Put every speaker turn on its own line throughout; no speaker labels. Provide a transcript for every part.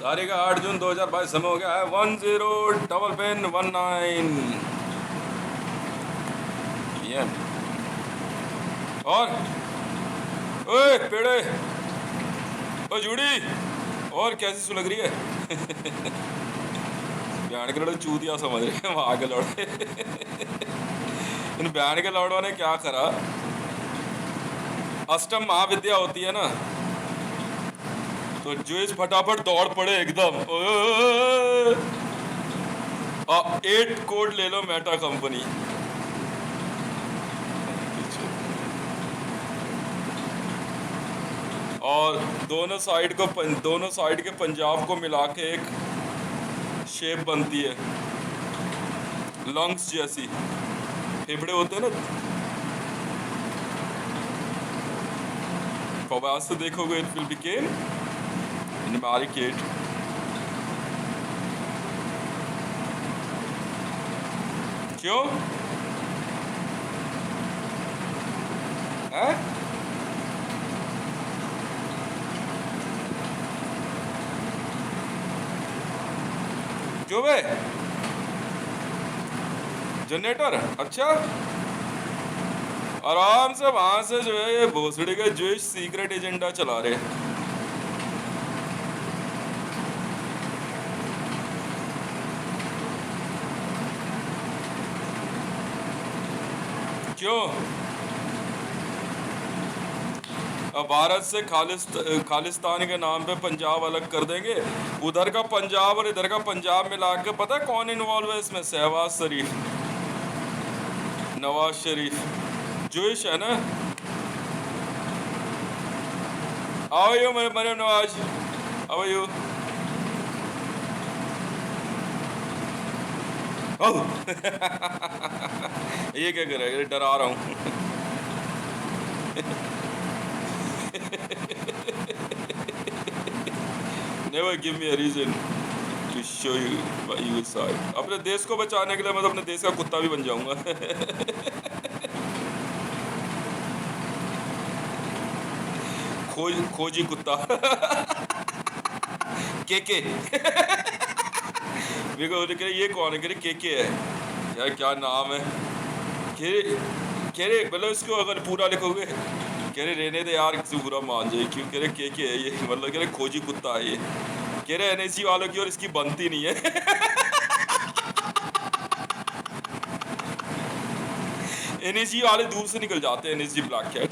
तारीख 8 जून 2022। समय हो गया है 10:19 PM। और ओए पेड़े, ओ जूड़ी, और कैसी सुलग रही है? बयान के लड़े चूतिया समझ रहे हैं वहां के लौड़े। इन बयान के लौड़ों ने क्या करा, अष्टम महाविद्या होती है ना, तो जो इस फटाफट दौड़ पड़े एकदम। 8 कोड ले लो मेटा कंपनी। और दोनों साइड के पंजाब को मिला के एक शेप बनती है लंग्स जैसी, फेफड़े होते हैं ना। प्रवास से देखोगे इट विल बिकेम न्यूमेरिकेट। क्यों है? क्यों बे? जनरेटर? अच्छा, आराम से वहां से जो है ये भोसड़ी के जो सीक्रेट एजेंडा चला रहे। क्यों? अब भारत से खालिस्तान के नाम पे पंजाब अलग कर देंगे। उधर का पंजाब और इधर का पंजाब मिला के पता है कौन इन्वॉल्व है इसमें? शहबाज शरीफ, नवाज शरीफ, जोइश है ना। आओ यू मेरे नवाज, आओ यू। ये क्या कर रहा है? डरा रहा हूँ। Never give me a reason to show you my evil side. अपने देश को बचाने के लिए मैं तो अपने देश का कुत्ता भी बन जाऊंगा। खोजी कुत्ता। के ये कौन है? के है यार, क्या नाम है? कह रहे मतलब इसको अगर पूरा लिखोगे, कह रहे रहने दे यार, किसी बुरा मान जाए। क्यों? कह रहे के है ये, मतलब कह रहे खोजी कुत्ता है ये। कह रहे NSG वालों की और इसकी बनती नहीं है। NSG वाले दूर से निकल जाते हैं, NSG ब्लैक कैट।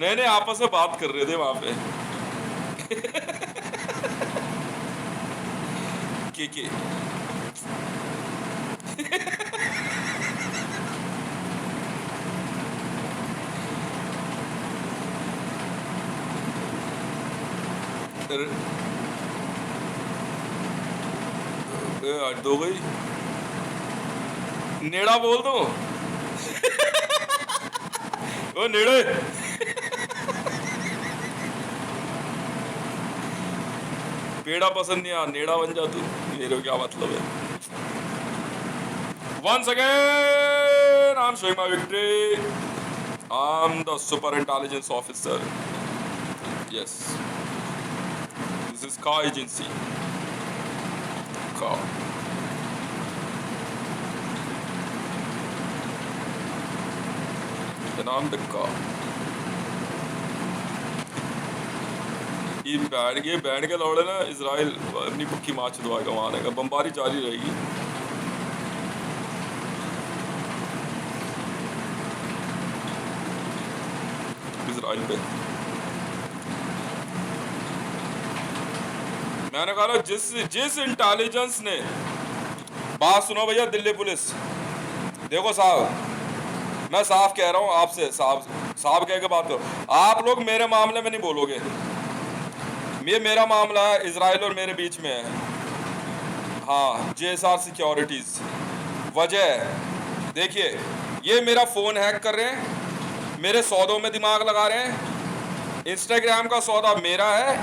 नए आपस में बात कर रहे थे वहां पे। के हट दो गई, नेड़ा बोल दो। ओ नेड़े। पेड़ा पसंद नहीं आ, नेड़ा बन जा तू। मेरे क्या मतलब है? Once again, I'm showing my victory. I'm the super intelligence officer. Yes. This is car agency. Car. And I'm the car. ये बैंड के लौड़े ना, इजराइल अपनी पक्की माँ छुड़वाएगा वहां आने का। बमबारी जारी रहेगी। इजराइल पे मैंने कहा जिस इंटेलिजेंस ने, बात सुनो भैया दिल्ली पुलिस, देखो साहब, मैं साफ कह रहा हूं आपसे, साहब कह के बात करो। आप लोग मेरे मामले में नहीं बोलोगे। ये मेरा मामला है, इजराइल और मेरे बीच में है। हाँ, JSR सिक्योरिटीज। वजह देखिए, ये मेरा फोन हैक कर रहे हैं, मेरे सौदों में दिमाग लगा रहे हैं। इंस्टाग्राम का सौदा मेरा है,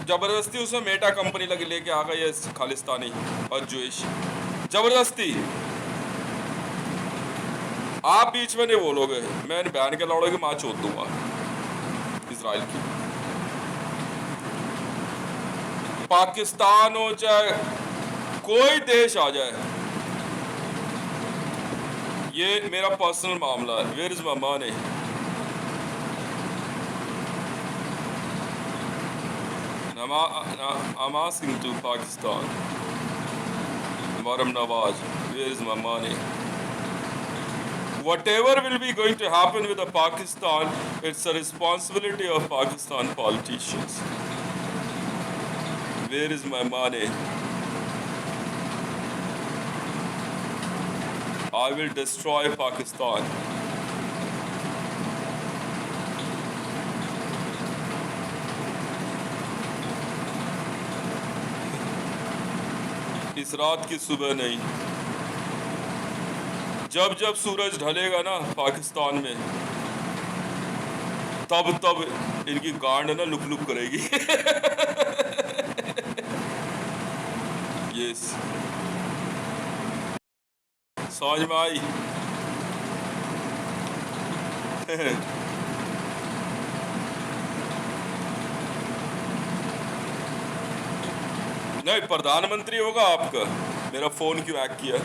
जबरदस्ती उसमें मेटा कंपनी लेके आ गई है खालिस्तानी और जोइश, जबरदस्ती। आप बीच में नहीं बोलोगे, मैं बयान के लौड़े की माँ चोद दूंगा इजराइल की। पाकिस्तान हो चाहे कोई देश आ जाए, ये मेरा पर्सनल मामला है। Where is my money? I'm asking to Pakistan, Maram Nawaz, where is my money? Whatever will be going to happen with the Pakistan, it's a responsibility of Pakistan politicians. Where is my money? I will destroy Pakistan. इस रात की सुबह नहीं, जब जब सूरज ढलेगा ना पाकिस्तान में, तब तब इनकी गांड ना लुक लुक करेगी। यस, समझ में आई? नहीं, प्रधानमंत्री होगा आपका, मेरा फोन क्यों हैक किया,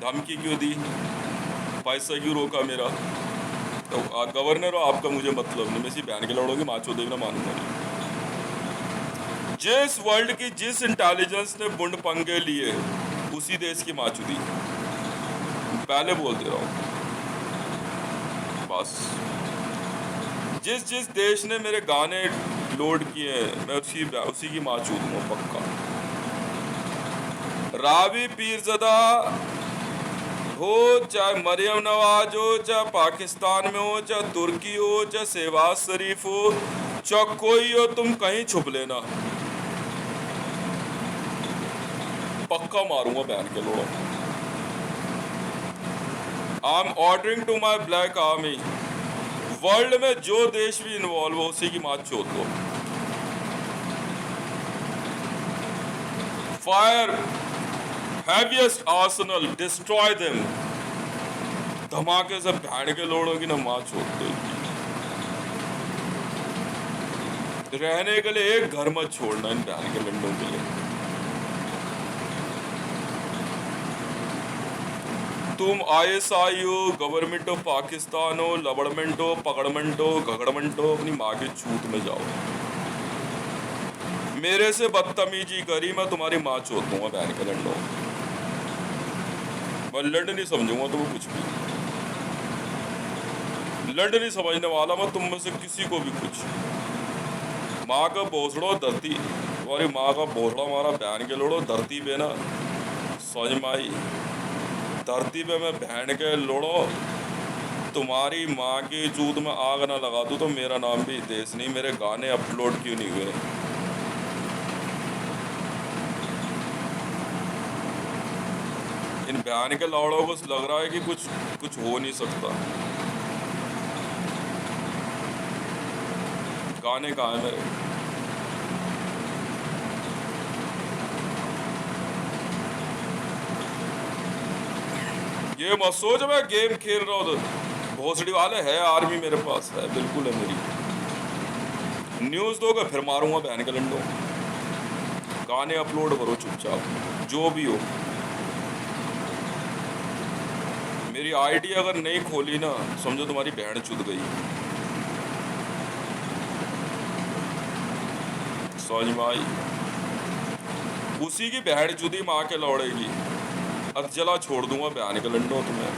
धमकी क्यों दी, पैसा क्यों रोका मेरा? तो गवर्नर हो आपका, मुझे मतलब नहीं, मैं इसी बहन के लड़ोगी माचो देखना मानूंगा नहीं। जिस वर्ल्ड की जिस इंटेलिजेंस ने बुंड पंगे लिए, उसी देश की माचो दी, पहले बोल दे रहा हूं। बस जिस जिस देश ने मेरे गाने लोड किए हैं, मैं उसी की माँ चूदूंगा पक्का। रावी पीरज़दा हो, चाहे मरियम नवाज हो, चाहे पाकिस्तान में हो, चाहे तुर्की हो, चाहे शहबाज शरीफ हो, चाहे कोई हो, तुम कहीं छुप लेना, पक्का मारूंगा बहन के लोगों। I am ordering to my black army, world में जो देश भी इन्वॉल्व हो उसी की माँ चोद दो। Fire heaviest Arsenal, destroy them, धमाके से भैंड के लोड़ों की ना माँ चोद दो। रहने के लिए एक घर मत छोड़ना इन भैंड के लंडों के लिए। तुम ISI हो, गवर्नमेंट ऑफ पाकिस्तान हो, लबड़मेंट हो, पकड़मेंट हो, घगड़मेंट हो, अपनी माँ के छूत में जाओ। मेरे से बदतमीजी करी, मैं तुम्हारी माँ चोद दूंगा बहन के लंडो। मैं लंड नहीं समझूंगा तुम्हें कुछ भी, लंड नहीं समझने वाला मैं तुम में से किसी को भी कुछ। माँ का भोसड़ो धरती, तुम्हारी माँ का भोसड़ा हमारा बहन के लोड़ो धरती पे ना, समझ में आई? धरती पे मैं बहन के लोड़ो तुम्हारी माँ की चूत में आग ना लगा दूँ तो मेरा नाम भी देश नहीं। मेरे गाने अपलोड क्यों नहीं हुए? इन बहन के लौड़ों को लग रहा है कि कुछ हो नहीं सकता। गाने कहाँ है मेरे? ये मत सोच मैं गेम खेल रहा हूँ, भोसड़ी वाले है आर्मी मेरे पास है, बिल्कुल है मेरी। न्यूज़ दोगे फिर मारूंगा बहन के लंडो। गाने अपलोड करो चुपचाप, जो भी हो। मेरी आईडी अगर नहीं खोली ना, समझो तुम्हारी बहन चुद गई। समझ में आई? उसी की बहन चुदी माँ के लौड़ेगी, अधजला छोड़ दूंगा बहन के लंडो तुम्हें।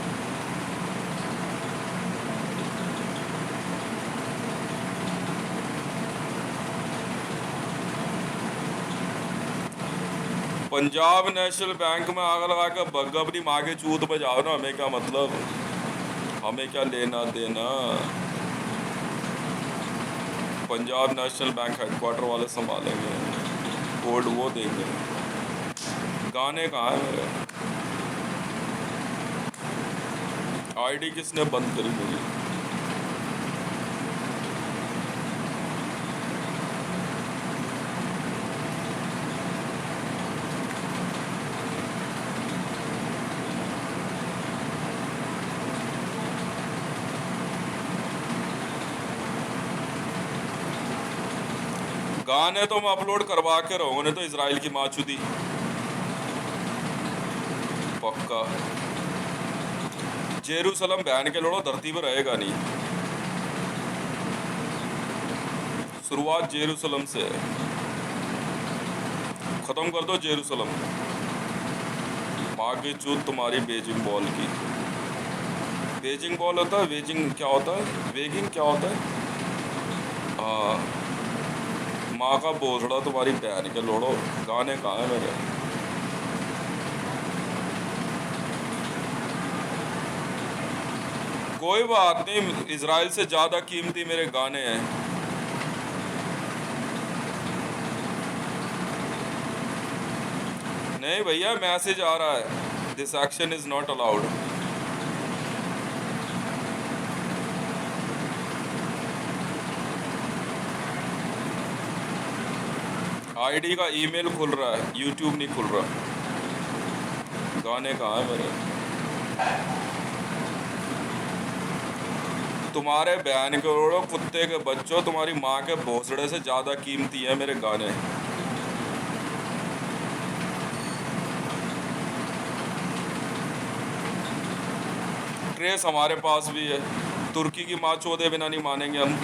पंजाब नेशनल बैंक में आग लगा कर बग अपनी माँ के चूत पे जाओ ना, हमें क्या मतलब, हमें क्या लेना देना। पंजाब नेशनल बैंक हेडक्वार्टर वाले संभालेंगे, कोड वो देंगे। गाने कहाँ है मेरे? आईडी किसने बंद करी मेरी? गाने तो मैं अपलोड करवा के रहूंगा, नहीं तो इजराइल की माँ चुदी पक्का। जेरूसलम बहन के लोड़ो धरती पर रहेगा नहीं, शुरुआत जेरूसलम से है। खत्म कर दो जेरूसलम, माँ की चूत तुम्हारी बेजिंग बॉल की। बेजिंग बॉल होता है, वेजिंग क्या होता है, वेगिंग क्या होता है? हाँ, माँ का बोझड़ा तुम्हारी बहन के लोड़ो। गाने कहाँ है मेरे? कोई बात नहीं, इजराइल से ज्यादा कीमती मेरे गाने हैं। नहीं भैया, मैसेज आ रहा है, this action is not allowed. ID का ईमेल खुल रहा है, यूट्यूब नहीं खुल रहा। गाने कहाँ है मेरे? तुम्हारे बहन के रोड़ो कुत्ते के बच्चों, तुम्हारी माँ के भोसड़े से ज्यादा कीमती है मेरे गाने। ट्रेस हमारे पास भी है, तुर्की की माँ चौदे बिना नहीं मानेंगे हम।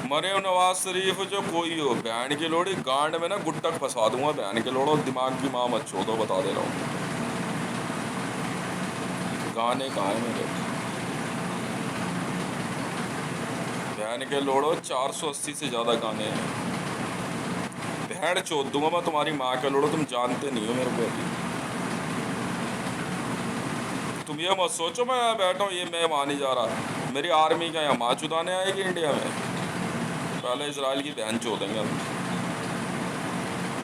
मरियम नवाज शरीफ जो कोई हो, बहन की लोड़ी गांड में ना गुट्टक फंसा दूंगा। बहन के लोड़ो दिमाग की माँ मत छोड़ो, बता दे रहा हूँ। गाने कहाँ है मेरे? बहन के लोड़ो 480 से ज्यादा गाने हैं। बहन चोद दूंगा मैं तुम्हारी माँ के लोड़ो, तुम जानते नहीं हो मेरे को अभी। तुम ये मत सोचो मैं बैठा हूँ, ये मैं वहाँ नहीं जा रहा। मेरी आर्मी क्या यहाँ माँ चुदाने आएगी इंडिया में? पहले इजराइल की बहन चोदेंगे हम,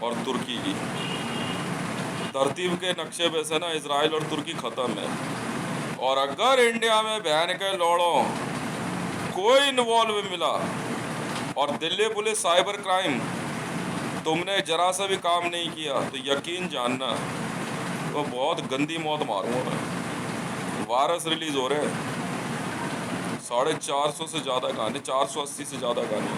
और तुर्की की। तरतीब के नक्शे पे से ना इजराइल और तुर्की खत्म है। और अगर इंडिया में बहन के लोड़ों कोई इन्वॉल्व मिला, और दिल्ली पुलिस साइबर क्राइम तुमने जरा सा भी काम नहीं किया, तो यकीन जानना वो बहुत गंदी मौत मारूंगा मैं। वायरस रिलीज हो रहे हैं, 450 से ज्यादा गाने, 480 से ज्यादा गाने।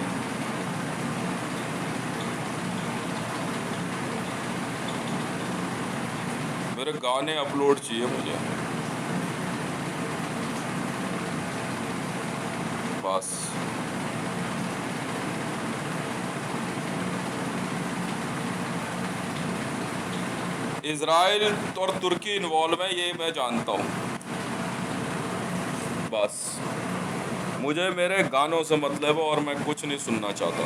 मेरे गाने अपलोड चाहिए मुझे बस। इजराइल और तुर्की इन्वॉल्व है, ये मैं जानता हूँ बस। मुझे मेरे गानों से मतलब है और मैं कुछ नहीं सुनना चाहता।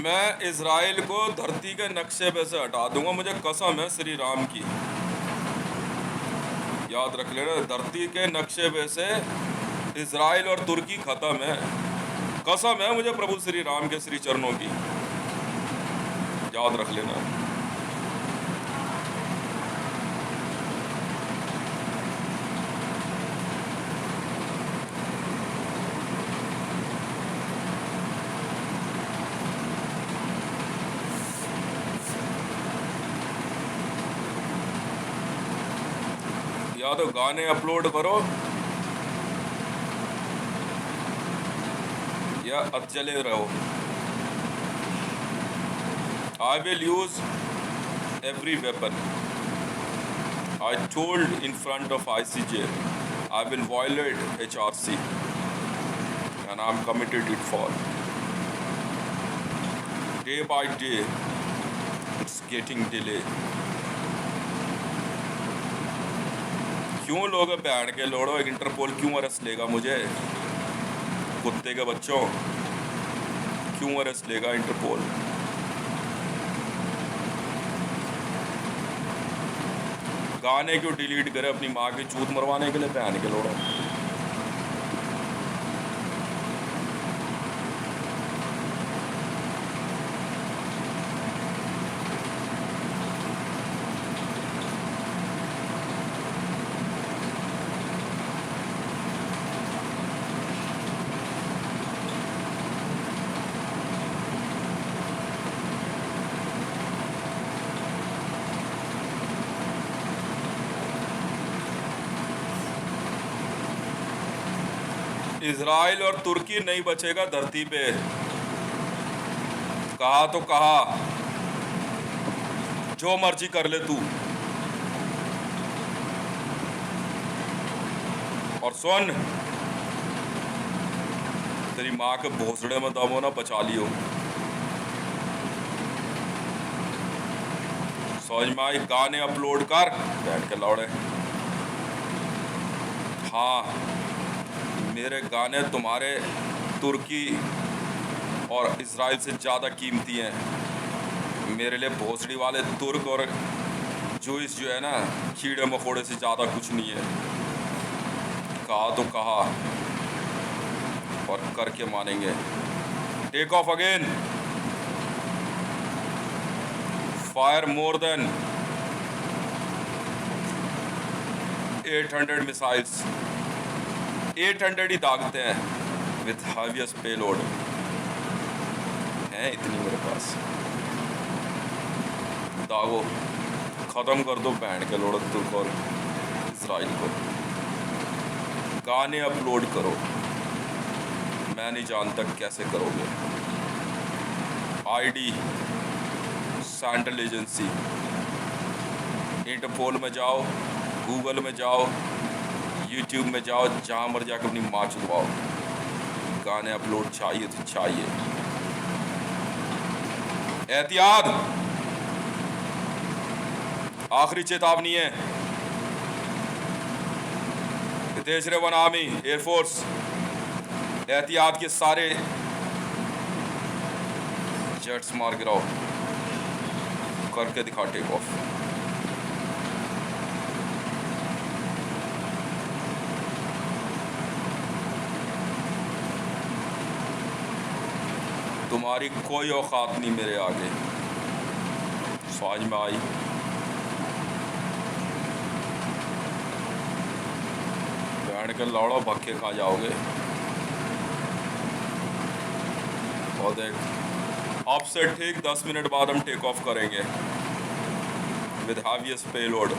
मैं इजराइल को धरती के नक्शे पे से हटा दूंगा, मुझे कसम है श्री राम की। याद रख लेना, धरती के नक्शे पे से इजराइल और तुर्की खत्म है। कसम है मुझे प्रभु श्री राम के श्री चरणों की, याद रख लेना। या तो गाने अपलोड करो या अचले रहो। I will use every weapon. I told in front of ICJ, I will violate HRC, and I'm committed it for. Day by day, it's getting delay. क्यों लोग बैठ के लोड़ो, इंटरपोल क्यों अरेस्ट लेगा मुझे? कुत्ते के बच्चों, क्यों अरेस्ट लेगा इंटरपोल? गाने क्यों डिलीट करे अपनी माँ की चूत मरवाने के लिए? बहन के लोड़ो, इजराइल और तुर्की नहीं बचेगा धरती पे। कहा तो कहा, जो मर्जी कर ले तू। और सुन, तेरी माँ के भोसड़े में दम हो ना, बचा लियो। समझ में आई? गाने अपलोड कर, बैठ के लौड़े। हाँ, मेरे गाने तुम्हारे तुर्की और इजराइल से ज़्यादा कीमती हैं। मेरे लिए भोसड़ी वाले तुर्क और जूइस जो है ना, कीड़े मकोड़े से ज़्यादा कुछ नहीं है। कहा तो कहा, और करके मानेंगे। Take off again, fire more than 800 missiles. 800 ही दागते हैं विथ हैवीएस्ट पेलोड है, इतनी मेरे पास। दागो, खत्म कर दो बैंड के लोड़ तुर्क और इजराइल को। गाने अपलोड करो, मैं नहीं जानता कैसे करोगे। आईडी सेंट्रल एजेंसी, इंटरपोल में जाओ, गूगल में जाओ, यूट्यूब में जाओ, जहाँ मर जाकर अपनी माँ चुदवाओ। गाने अपलोड चाहिए तो चाहिए। एहतियात, आखिरी चेतावनी है। तेजरे वन आर्मी एयरफोर्स, एहतियात के सारे जेट्स मार गिराओ, करके दिखा टेक ऑफ। तुम्हारी कोई औकात नहीं मेरे आगे। समझ में आई? बैठ कर लौड़ो, भक्के खा जाओगे। और देख, अब से ठीक 10 मिनट बाद हम टेक ऑफ करेंगे विद हैवीएस्ट पेलोड।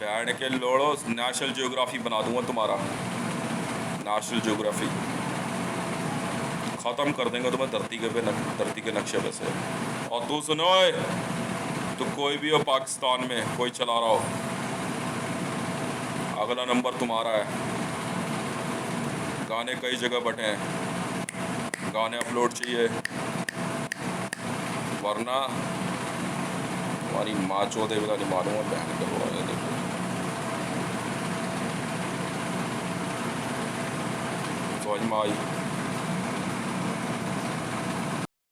बैठ के लौड़ो, नेशनल जियोग्राफी बना दूंगा तुम्हारा। नेशनल जियोग्राफी ख़त्म कर देंगे तुम्हें धरती के नक्शे पे से। और तू सुनो, तो कोई भी हो पाकिस्तान में, कोई चला रहा हो, अगला नंबर तुम्हारा है। गाने कई जगह बटे हैं, गाने अपलोड चाहिए, वरना हमारी माँ चौधरी का नहीं मालूम है। बहन का बोला है, देखो समझ में आई?